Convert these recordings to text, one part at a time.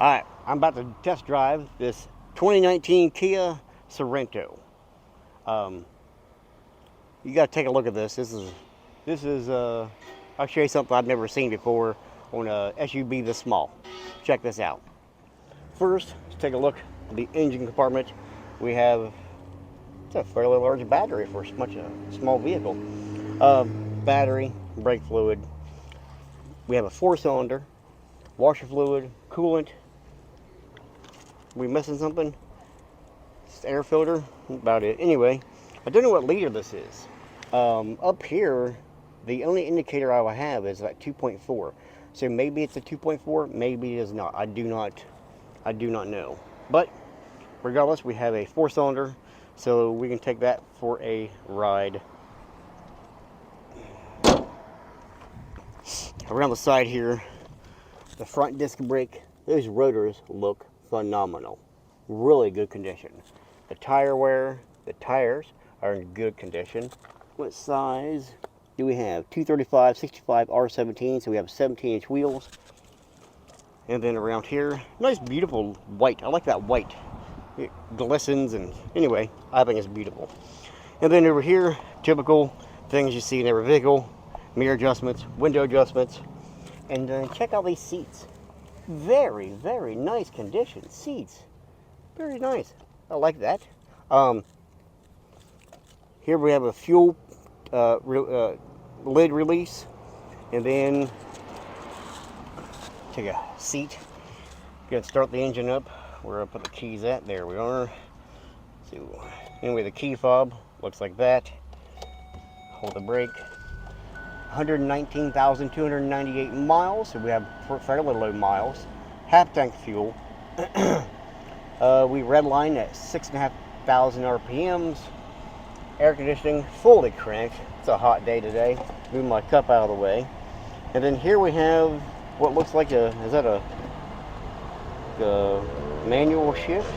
Alright, I'm about to test drive this 2019 Kia Sorento. You gotta take a look at this. I'll show you something I've never seen before on a SUV this small. Check this out. First, let's take a look at the engine compartment. We have, it's a fairly large battery for such a small vehicle. Battery, brake fluid. We have a 4-cylinder, washer fluid, coolant. We missing something? It's air filter, about it. Anyway, I don't know what liter this is. Up here, the only indicator I will have is like 2.4. So maybe it's a 2.4, maybe it is not. I do not know. But regardless, we have a 4-cylinder, so we can take that for a ride. Around the side here, the front disc brake, those rotors look phenomenal. Really good condition. The tire wear, the tires are in good condition. What size do we have? 235, 65, R17, so we have 17-inch wheels. And then around here, nice beautiful white. I like that white. It glistens, and anyway, I think it's beautiful. And then over here, typical things you see in every vehicle. Mirror adjustments, window adjustments. And then check out these seats. Very, very nice condition. Seats. Very nice. I like that. Here we have a fuel lid release. And then take a seat. Gonna start the engine up. Where I put the keys at. There we are. So anyway, the key fob looks like that. Hold the brake. 119,298 miles, so we have fairly low miles. Half tank fuel. We redline at 6,500 RPMs. Air conditioning fully cranked. It's a hot day today. Move my cup out of the way. And then here we have what looks like is that a manual shift?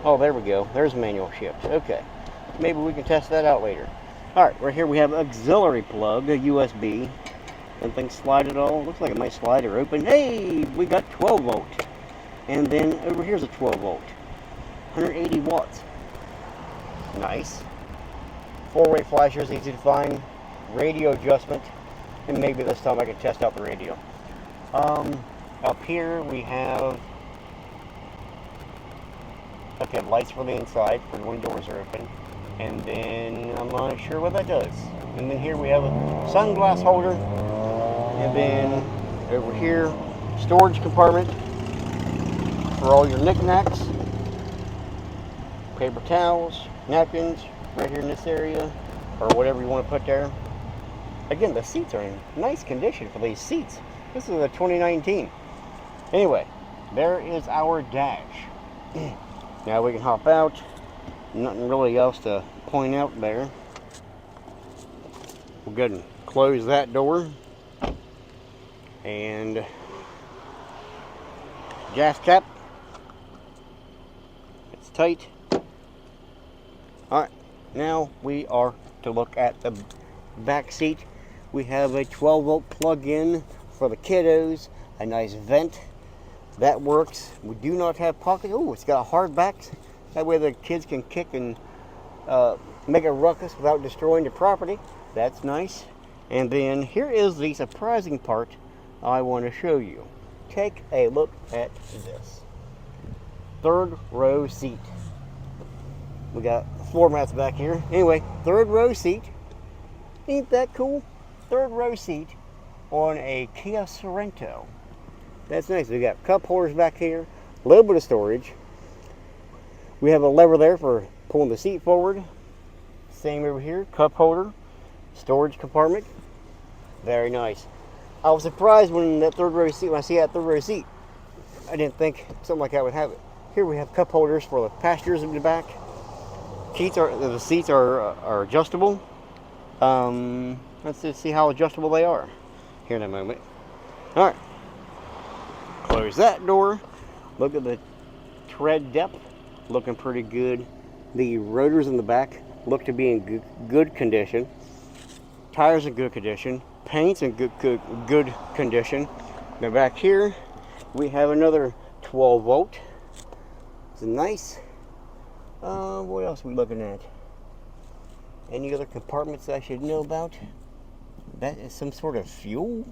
Oh, there we go. There's manual shift. Okay. Maybe we can test that out later. Alright, right here we have auxiliary plug, a USB. Something slide at all. Looks like it might slide or open. Hey, we got 12 volt. And then over here's a 12 volt. 180 watts. Nice. 4-way flashers, easy to find. Radio adjustment. And maybe this time I can test out the radio. Up here we have, okay, lights for the inside for when doors are open. And then I'm not sure what that does. And then here we have a sunglass holder. And then over here, storage compartment for all your knickknacks, paper towels, napkins, right here in this area, or whatever you want to put there. Again, the seats are in nice condition for these seats. This is a 2019. Anyway, there is our dash. Now we can hop out. Nothing really else to point out there. We'll go ahead and close that door. And gas cap. It's tight. Alright, now we are to look at the back seat. We have a 12 volt plug-in for the kiddos. A nice vent. That works. We do not have pockets. Oh, it's got a hard back. That way the kids can kick and make a ruckus without destroying the property. That's nice. And then here is the surprising part I want to show you. Take a look at this. 3rd row seat. We got floor mats back here. Anyway, 3rd row seat. Ain't that cool? 3rd row seat on a Kia Sorento. That's nice. We got cup holders back here. A little bit of storage. We have a lever there for pulling the seat forward. Same over here, cup holder, storage compartment. Very nice. I was surprised when I see that 3rd row seat. I didn't think something like that would have it. Here we have cup holders for the passengers in the back. The seats are adjustable. Let's just see how adjustable they are here in a moment. All right. Close that door. Look at the tread depth. Looking pretty good. The rotors in the back look to be in good condition. Tires in good condition. Paint's in good condition. Now back here, we have another 12 volt. It's nice. What else are we looking at? Any other compartments that I should know about? That is some sort of fuel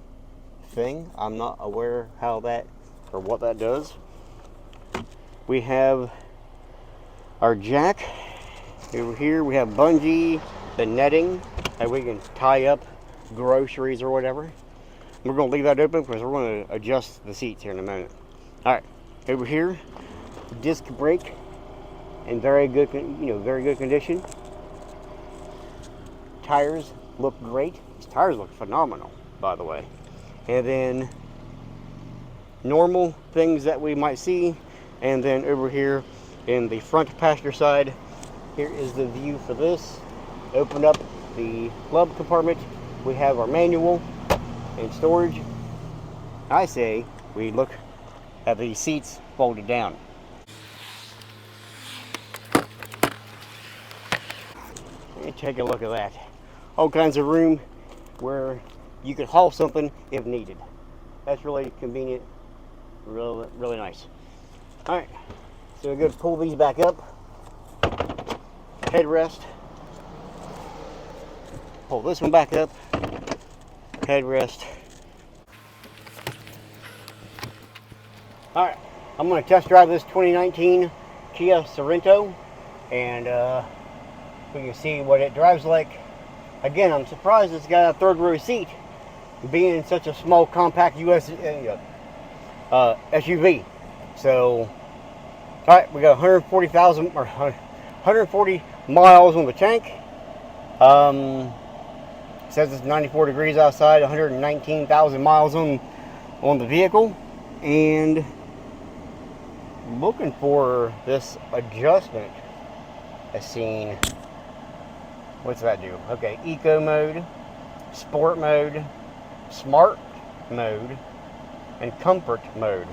thing. I'm not aware how that or what that does. We have our jack. Over here we have bungee, the netting that we can tie up groceries or whatever. We're going to leave that open because we're going to adjust the seats here in a minute. Alright, over here, disc brake in very good condition. Tires look great. These tires look phenomenal, by the way. And then normal things that we might see. And then over here in the front passenger side, here is the view for this. Open up the glove compartment. We have our manual and storage. I say we look at the seats folded down. And take a look at that. All kinds of room where you could haul something if needed. That's really convenient, really nice. All right, so we're going to pull these back up. Headrest. Pull this one back up. Headrest. All right, I'm going to test drive this 2019 Kia Sorento, and we can see what it drives like. Again, I'm surprised it's got a third row seat, being such a small, compact SUV. So, all right, we got 140 miles on the tank. It says it's 94 degrees outside, 119,000 miles on the vehicle, and looking for this adjustment. I've seen. What's that do? Okay, eco mode, sport mode, smart mode, and comfort mode.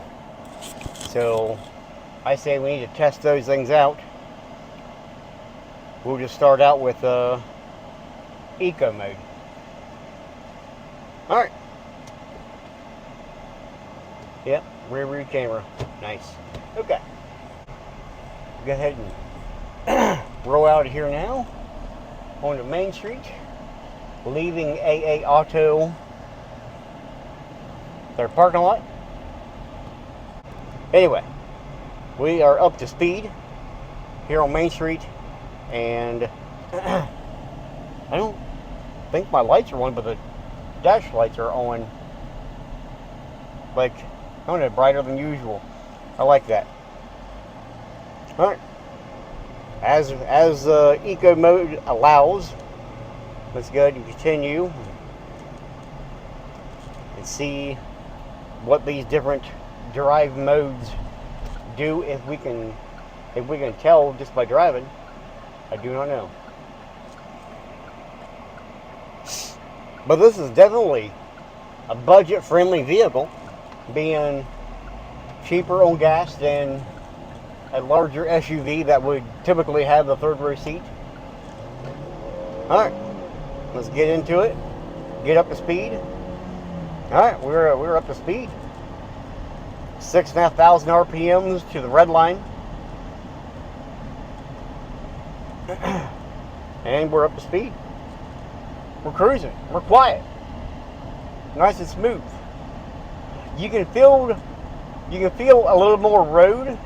So I say we need to test those things out. We'll just start out with eco mode. All right. Yep, rear view camera. Nice. Okay. Go ahead and roll out of here now onto Main Street, leaving AA Auto, their parking lot. Anyway, we are up to speed here on Main Street, and I don't think my lights are on, but the dash lights are on, like, I don't know, brighter than usual. I like that. All right. As eco mode allows, let's go ahead and continue and see what these different drive modes do. If we can tell just by driving, I do not know. But this is definitely a budget-friendly vehicle, being cheaper on gas than a larger SUV that would typically have the third row seat. All right, let's get into it. Get up to speed. All right, we're up to speed. 6,500 RPMs to the red line, and we're up to speed. We're cruising. We're quiet. Nice and smooth. You can feel a little more road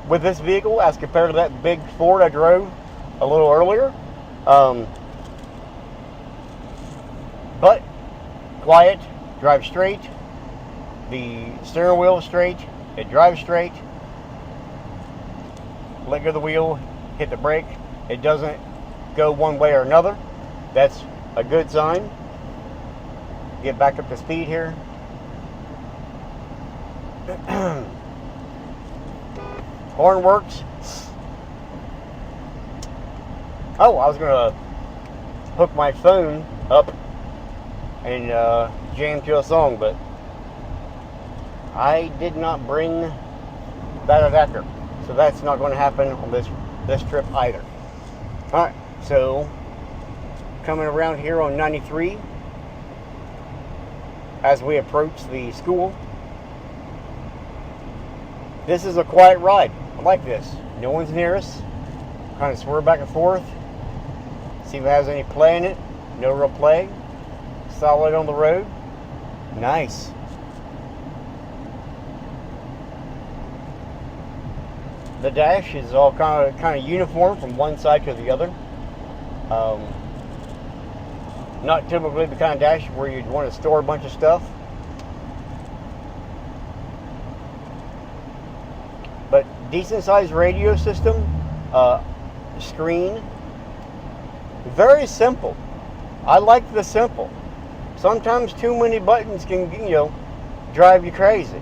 with this vehicle as compared to that big Ford I drove a little earlier. But quiet, drive straight. The steering wheel is straight. It drives straight. Let go of the wheel, hit the brake. It doesn't go one way or another. That's a good sign. Get back up to speed here. Horn works. Oh, I was gonna hook my phone up and jam to a song, but I did not bring that adapter, so that's not going to happen on this trip either. All right, so coming around here on 93 as we approach the school. This is a quiet ride. I like this. No one's near us. Kind of swerve back and forth. See if it has any play in it. No real play. Solid on the road. Nice. The dash is all kind of uniform from one side to the other. Not typically the kind of dash where you'd want to store a bunch of stuff. But decent sized radio system. Screen. Very simple. I like the simple. Sometimes too many buttons can, drive you crazy.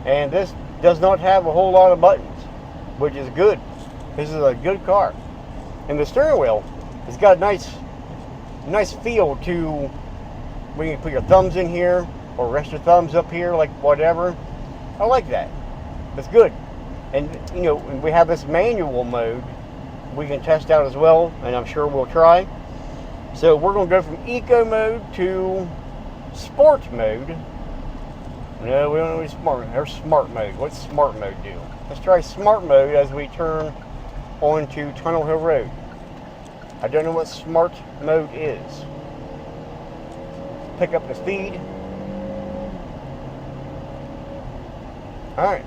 And this does not have a whole lot of buttons, which is good. This is a good car. And the steering wheel has got a nice feel to when you put your thumbs in here or rest your thumbs up here, like whatever. I like that. That's good. And we have this manual mode we can test out as well, and I'm sure we'll try. So we're going to go from eco mode to sport mode. No, we don't know smart. There's smart mode. What's smart mode do? Let's try smart mode as we turn onto Tunnel Hill Road. I don't know what smart mode is. Pick up the speed. Alright.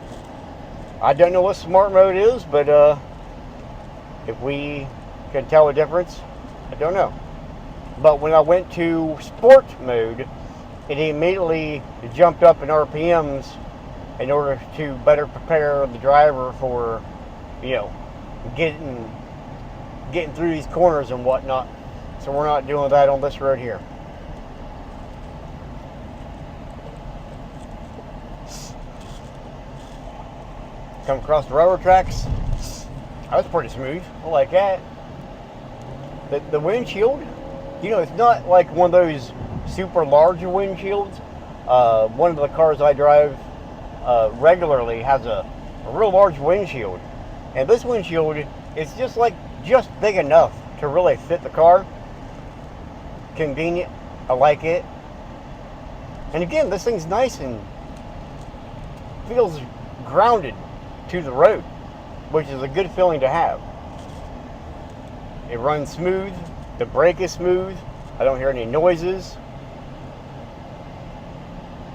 I don't know what smart mode is, but if we can tell the difference, I don't know. But when I went to sport mode, it immediately jumped up in RPMs in order to better prepare the driver for, getting through these corners and whatnot. So we're not doing that on this road here. Come across the railroad tracks. That was pretty smooth. I like that. The windshield, it's not like one of those super large windshields. One of the cars I drive regularly has a real large windshield. And this windshield is just big enough to really fit the car. Convenient. I like it. And again, this thing's nice and feels grounded to the road, which is a good feeling to have. It runs smooth. The brake is smooth. I don't hear any noises.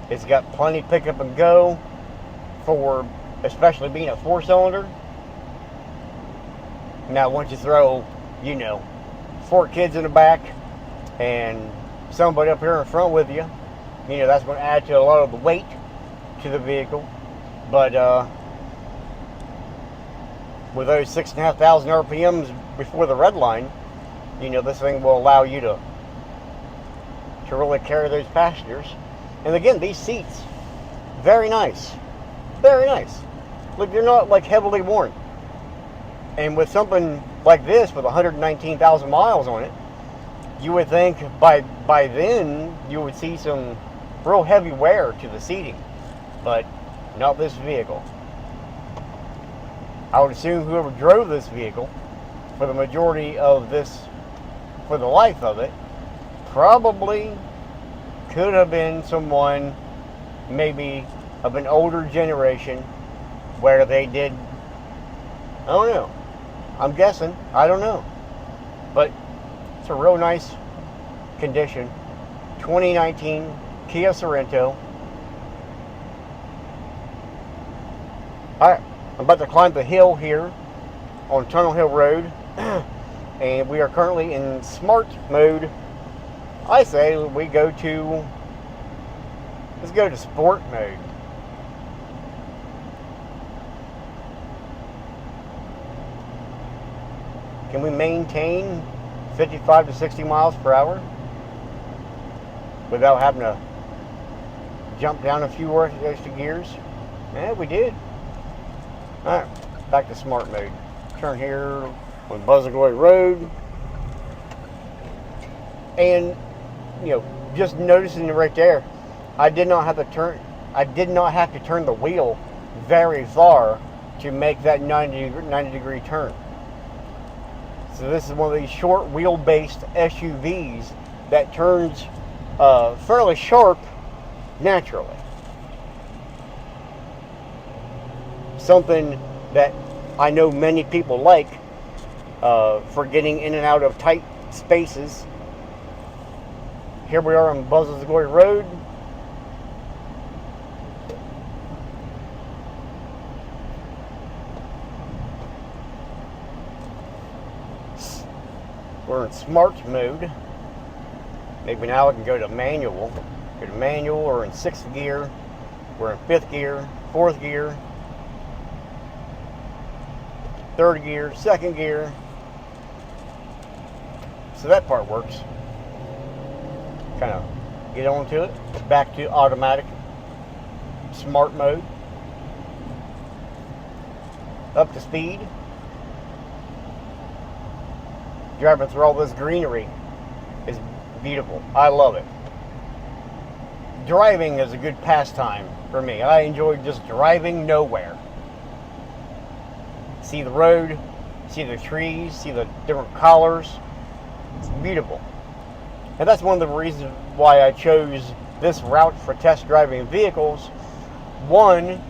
It's got plenty pick up and go for especially being a 4-cylinder. Now once you throw, 4 kids in the back and somebody up here in front with you, that's going to add to a lot of the weight to the vehicle. But with those 6,500 RPMs before the red line, this thing will allow you to really carry those passengers. And again, these seats, very nice. Very nice. Look, they're not heavily worn. And with something like this with 119,000 miles on it, you would think by then you would see some real heavy wear to the seating. But not this vehicle. I would assume whoever drove this vehicle for the majority of this, for the life of it, probably could have been someone maybe of an older generation where they did, I don't know. I'm guessing. I don't know. But it's a real nice condition. 2019 Kia Sorento. Alright, I'm about to climb the hill here on Tunnel Hill Road. And we are currently in smart mode. I say we let's go to sport mode. Can we maintain 55 to 60 miles per hour without having to jump down a few extra gears? Yeah, we did. Alright, back to smart mode. Turn here on Buzzaglory Road. And, just noticing right there, I did not have to turn the wheel very far to make that 90 degree turn. So this is one of these short wheel-based SUVs that turns fairly sharp naturally. something that I know many people like for getting in and out of tight spaces. Here we are on Buzz's Glory Road. We're in smart mode. Maybe now I can go to manual. Go to manual or in 6th gear. We're in 5th gear, 4th gear, 3rd gear, 2nd gear. So that part works. Kind of get onto it. Back to automatic smart mode. Up to speed. Driving through all this greenery is beautiful. I love it. Driving is a good pastime for me. I enjoy just driving nowhere. See the road, see the trees, see the different colors. It's beautiful. And that's one of the reasons why I chose this route for test driving vehicles. One,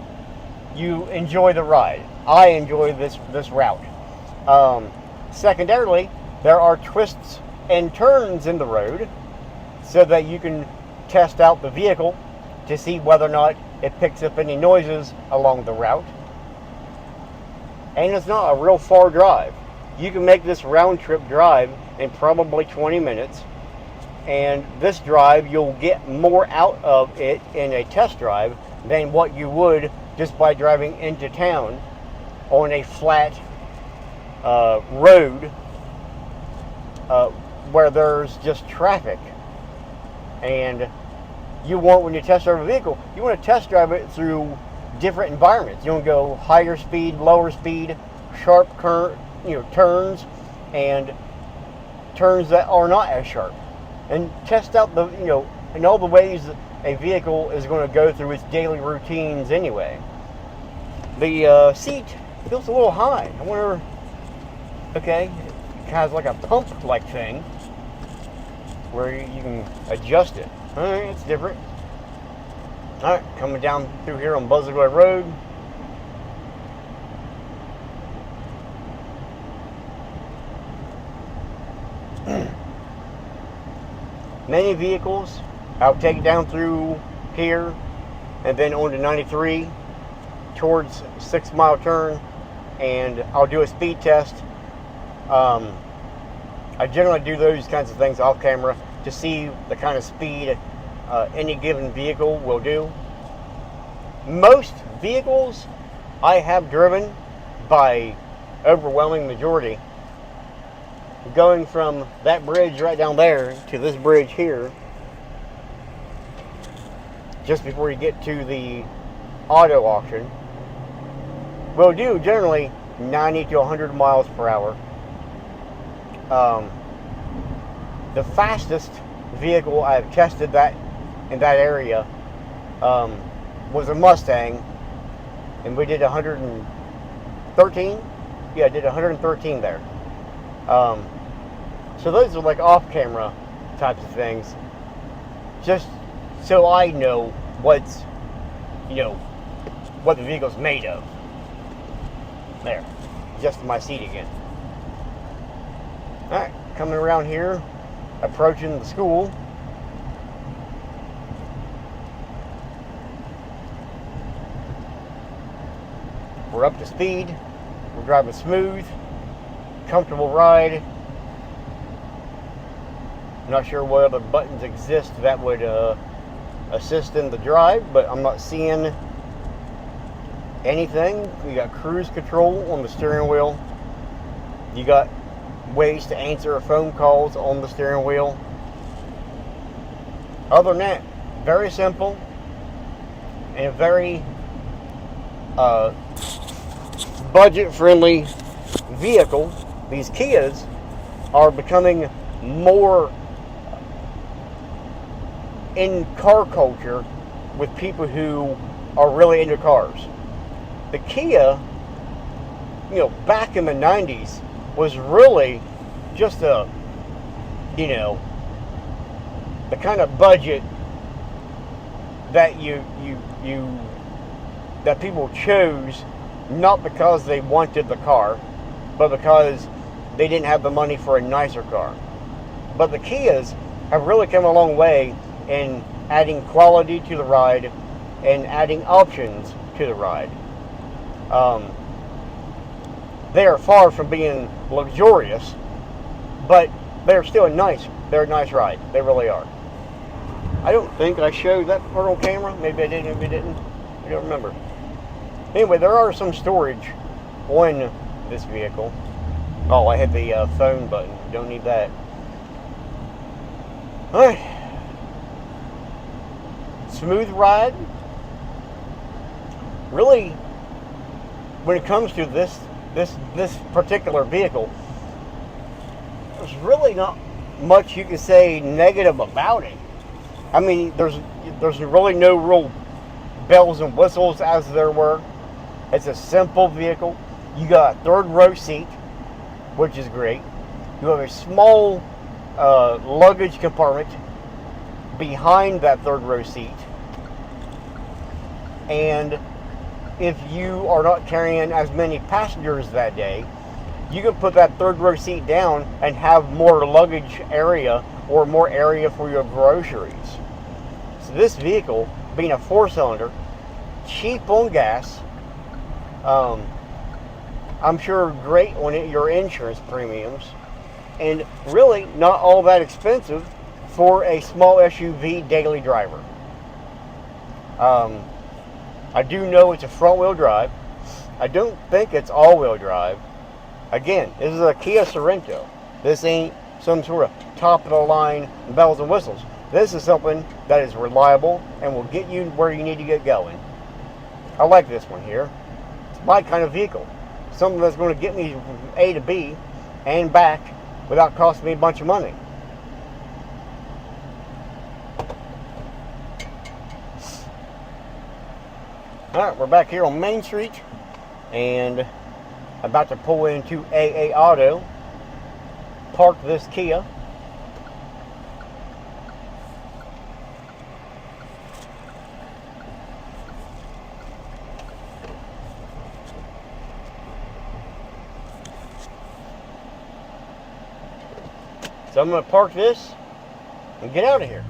you enjoy the ride. I enjoy this route. Secondarily, there are twists and turns in the road so that you can test out the vehicle to see whether or not it picks up any noises along the route. And it's not a real far drive. You can make this round trip drive in probably 20 minutes. And this drive, you'll get more out of it in a test drive than what you would just by driving into town on a flat road where there's just traffic. And you want, when you test drive a vehicle, you want to test drive it through different environments. You want to go higher speed, lower speed, sharp turns, and turns that are not as sharp, and test out the in all the ways a vehicle is going to go through its daily routines anyway. The seat feels a little high. I wonder. Okay, it has like a pump-like thing where you can adjust it. All right, it's different. All right, coming down through here on Buzzardway Road. Many vehicles, I'll take it down through here and then on to 93 towards 6 Mile Turn, and I'll do a speed test. I generally do those kinds of things off camera to see the kind of speed any given vehicle will do. Most vehicles I have driven, by overwhelming majority, going from that bridge right down there to this bridge here, just before you get to the auto auction, will do generally 90 to 100 miles per hour. The fastest vehicle I've tested that in that area was a Mustang, and we did 113. Yeah, I did 113 there. So those are like off-camera types of things, just so I know what's, what the vehicle's made of. There, adjusting my seat again. All right, coming around here, approaching the school. We're up to speed. We're driving smooth, comfortable ride. I'm not sure what other buttons exist that would assist in the drive, but I'm not seeing anything. You got cruise control on the steering wheel. You got ways to answer phone calls on the steering wheel. Other than that, very simple and a very budget-friendly vehicle. These Kias are becoming more in car culture with people who are really into cars. The Kia, back in the 90s was really just the kind of budget that that people chose not because they wanted the car, but because they didn't have the money for a nicer car. But the Kias have really come a long way in adding quality to the ride and adding options to the ride. They are far from being luxurious, but they're still they're a nice ride. They really are. I don't think I showed that part on camera. Maybe I did, maybe I didn't. I don't remember. Anyway, there are some storage on this vehicle. Oh, I hit the phone button. Don't need that. Alright. Smooth ride. Really, when it comes to this particular vehicle, there's really not much you can say negative about it. I mean, there's really no real bells and whistles as there were. It's a simple vehicle. You got a third row seat, which is great. You have a small luggage compartment behind that third row seat. And if you are not carrying as many passengers that day, you can put that third row seat down and have more luggage area or more area for your groceries. So this vehicle, being a 4-cylinder, cheap on gas, I'm sure great on your insurance premiums, and really not all that expensive for a small SUV daily driver. I do know it's a front-wheel drive. I don't think it's all-wheel drive. Again, this is a Kia Sorento. This ain't some sort of top-of-the-line bells and whistles. This is something that is reliable and will get you where you need to get going. I like this one here. It's my kind of vehicle. Something that's going to get me from A to B and back without costing me a bunch of money. Alright, we're back here on Main Street and about to pull into AA Auto, park this Kia. So I'm going to park this and get out of here.